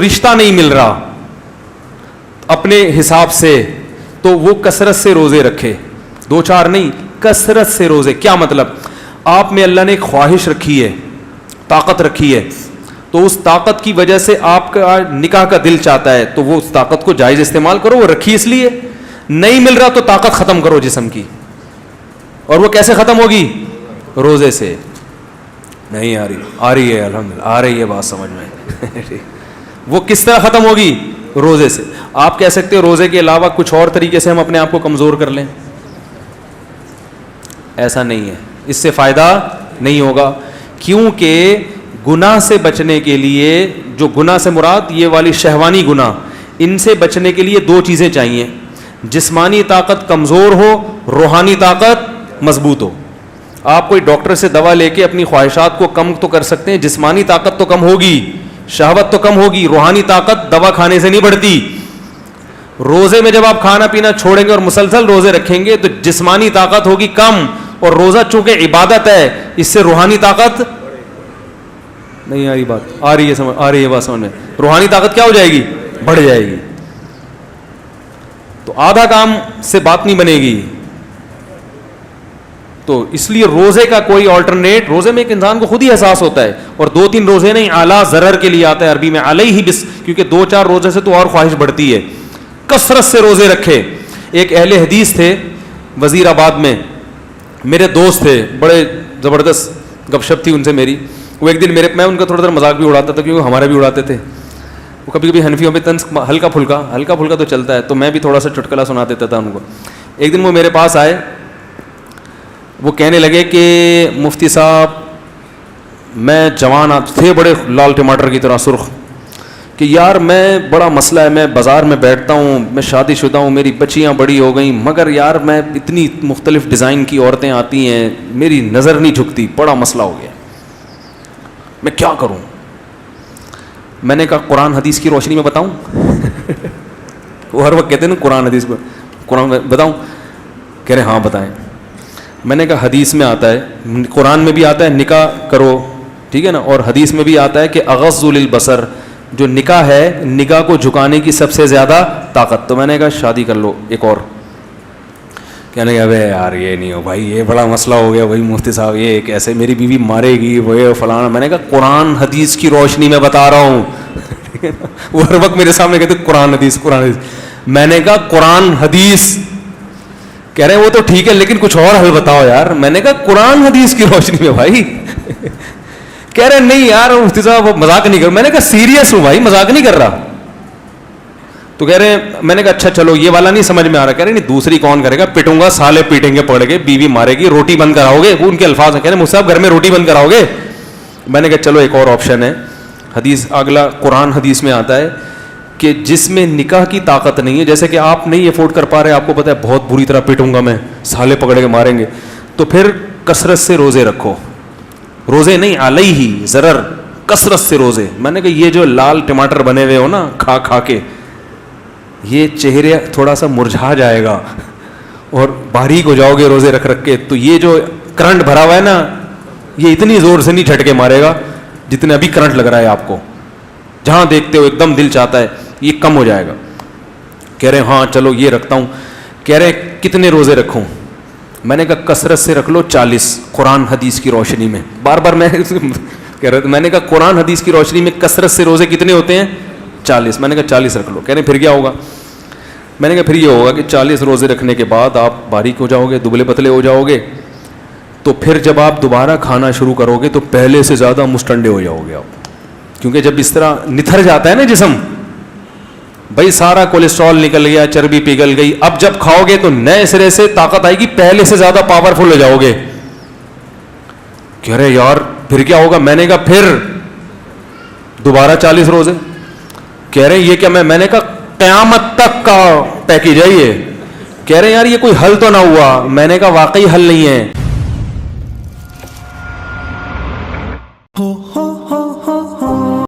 رشتہ نہیں مل رہا اپنے حساب سے, تو وہ کثرت سے روزے رکھے, 2-4 نہیں, کثرت سے روزے. کیا مطلب؟ آپ میں اللہ نے ایک خواہش رکھی ہے, طاقت رکھی ہے, تو اس طاقت کی وجہ سے آپ کا نکاح کا دل چاہتا ہے, تو وہ اس طاقت کو جائز استعمال کرو. وہ رکھی اس لیے, نہیں مل رہا تو طاقت ختم کرو جسم کی. اور وہ کیسے ختم ہوگی؟ روزے سے. نہیں آ رہی ہے الحمدللہ, آ رہی ہے بات سمجھ میں. وہ کس طرح ختم ہوگی؟ روزے سے. آپ کہہ سکتے ہیں روزے کے علاوہ کچھ اور طریقے سے ہم اپنے آپ کو کمزور کر لیں, ایسا نہیں ہے, اس سے فائدہ نہیں ہوگا. کیونکہ گناہ سے بچنے کے لیے, جو گناہ سے مراد یہ والی شہوانی گناہ, ان سے بچنے کے لیے 2 چیزیں چاہیے, جسمانی طاقت کمزور ہو, روحانی طاقت مضبوط ہو. آپ کوئی ڈاکٹر سے دوا لے کے اپنی خواہشات کو کم تو کر سکتے ہیں, جسمانی طاقت تو کم ہوگی, شہوت تو کم ہوگی, روحانی طاقت دوا کھانے سے نہیں بڑھتی. روزے میں جب آپ کھانا پینا چھوڑیں گے اور مسلسل روزے رکھیں گے تو جسمانی طاقت ہوگی کم, اور روزہ چونکہ عبادت ہے اس سے روحانی طاقت نہیں آ رہی. بات آ رہی ہے, سمجھ آ رہی ہے بات سمجھ میں؟ روحانی طاقت کیا ہو جائے گی؟ بڑھ جائے گی. تو آدھا کام سے بات نہیں بنے گی. تو اس لیے روزے کا کوئی آلٹرنیٹ, روزے میں ایک انسان کو خود ہی احساس ہوتا ہے, اور 2-3 روزے نہیں, اعلیٰ ضرر کے لیے آتا ہے عربی میں علیہ بس, کیونکہ 2-4 روزے سے تو اور خواہش بڑھتی ہے. کثرت سے روزے رکھے. ایک اہل حدیث تھے وزیر آباد میں, میرے دوست تھے, بڑے زبردست گپ شپ تھی ان سے میری. وہ ایک دن میں ان کا تھوڑا مذاق بھی اڑاتا تھا, کیونکہ ہمارا بھی اڑاتے تھے. وہ کبھی کبھی حنفیوں پہ طنز ہلکا پھلکا تو چلتا ہے, تو میں بھی تھوڑا سا چٹکلا سنا دیتا تھا ان کو. ایک دن وہ میرے پاس آئے, وہ کہنے لگے کہ مفتی صاحب میں جوان تھے, بڑے لال ٹماٹر کی طرح سرخ, کہ یار میں بڑا مسئلہ ہے, میں بازار میں بیٹھتا ہوں, میں شادی شدہ ہوں, میری بچیاں بڑی ہو گئیں, مگر یار میں اتنی مختلف ڈیزائن کی عورتیں آتی ہیں, میری نظر نہیں جھکتی, بڑا مسئلہ ہو گیا, میں کیا کروں؟ میں نے کہا قرآن حدیث کی روشنی میں بتاؤں. وہ ہر وقت کہتے ہیں نا قرآن حدیث کو, قرآن بتاؤں؟ کہہ رہے ہاں بتائیں. میں نے کہا حدیث میں آتا ہے, قرآن میں بھی آتا ہے نکاح کرو, ٹھیک ہے نا, اور حدیث میں بھی آتا ہے کہ اغض للبصر, جو نکاح ہے نگاہ کو جھکانے کی سب سے زیادہ طاقت. تو میں نے کہا شادی کر لو ایک اور. کہنے لگا ابے یار یہ نہیں ہو بھائی, یہ بڑا مسئلہ ہو گیا بھائی مفتی صاحب, یہ کیسے میری بیوی مارے گی وہ فلانا. میں نے کہا قرآن حدیث کی روشنی میں بتا رہا ہوں. وہ ہر وقت میرے سامنے کہتے قرآن حدیث. میں نے کہا قرآن حدیث. کہہ رہے ہیں وہ تو ٹھیک ہے لیکن کچھ اور حل بتاؤ یار. میں نے کہا قرآن حدیث کی روشنی میں بھائی. کہہ رہے نہیں یار مفتی صاحب مذاق نہیں کر. میں نے کہا سیریس ہوں بھائی, مذاق نہیں کر رہا. تو کہہ رہے ہیں, میں نے کہا اچھا چلو یہ والا نہیں سمجھ میں آ رہا. کہہ رہے نہیں دوسری کون کرے گا, پٹوں گا, سالے پیٹیں گے پڑھ کے, بیوی مارے گی, روٹی بند کراؤ گے. وہ ان کے الفاظ ہیں. کہہ رہے مفتی صاحب گھر میں روٹی بند کراؤ گے. میں نے کہا چلو ایک اور آپشن ہے. حدیث اگلا قرآن حدیث میں آتا ہے کہ جس میں نکاح کی طاقت نہیں ہے, جیسے کہ آپ نہیں افورڈ کر پا رہے, آپ کو پتہ ہے بہت بری طرح پیٹوں گا میں, سالے پکڑ کے ماریں گے, تو پھر کثرت سے روزے رکھو. روزے نہیں علیہ ضرر, کثرت سے روزے. میں نے کہا یہ جو لال ٹماٹر بنے ہوئے ہو نا کھا کھا کے, یہ چہرے تھوڑا سا مرجھا جائے گا اور باریک ہو جاؤ گے روزے رکھ رکھ کے, تو یہ جو کرنٹ بھرا ہوا ہے نا یہ اتنی زور سے نہیں جھٹکے مارے گا جتنے ابھی کرنٹ لگ رہا ہے آپ کو. جہاں دیکھتے ہو ایک دم دل چاہتا ہے, یہ کم ہو جائے گا. کہہ رہے ہاں چلو یہ رکھتا ہوں. کہہ رہے کتنے روزے رکھوں؟ میں نے کہا کثرت سے رکھ لو 40, قرآن حدیث کی روشنی میں. بار بار میں کہہ رہا تھا, میں نے کہا قرآن حدیث کی روشنی میں کثرت سے روزے کتنے ہوتے ہیں؟ 40. میں نے کہا 40 رکھ لو. کہہ رہے پھر کیا ہوگا؟ میں نے کہا پھر یہ ہوگا کہ 40 روزے رکھنے کے بعد آپ باریک ہو جاؤ گے, دبلے پتلے ہو جاؤ گے, تو پھر جب آپ دوبارہ کھانا شروع کرو گے تو پہلے سے زیادہ مستنڈے ہو جاؤ گے آپ. کیونکہ جب اس طرح نتھر جاتا ہے نا جسم, بھائی سارا کولیسٹرول نکل گیا, چربی پگھل گئی, اب جب کھاؤ گے تو نئے سرے سے طاقت آئے گی, پہلے سے زیادہ پاورفل ہو جاؤ گے. کہہ رہے یار پھر کیا ہوگا؟ میں نے کہا پھر دوبارہ 40 روزے. کہہ رہے یہ کیا؟ میں نے کہا قیامت تک کا پیکیج ہے یہ. کہہ رہے یار یہ کوئی حل تو نہ ہوا. میں نے کہا واقعی حل نہیں ہے.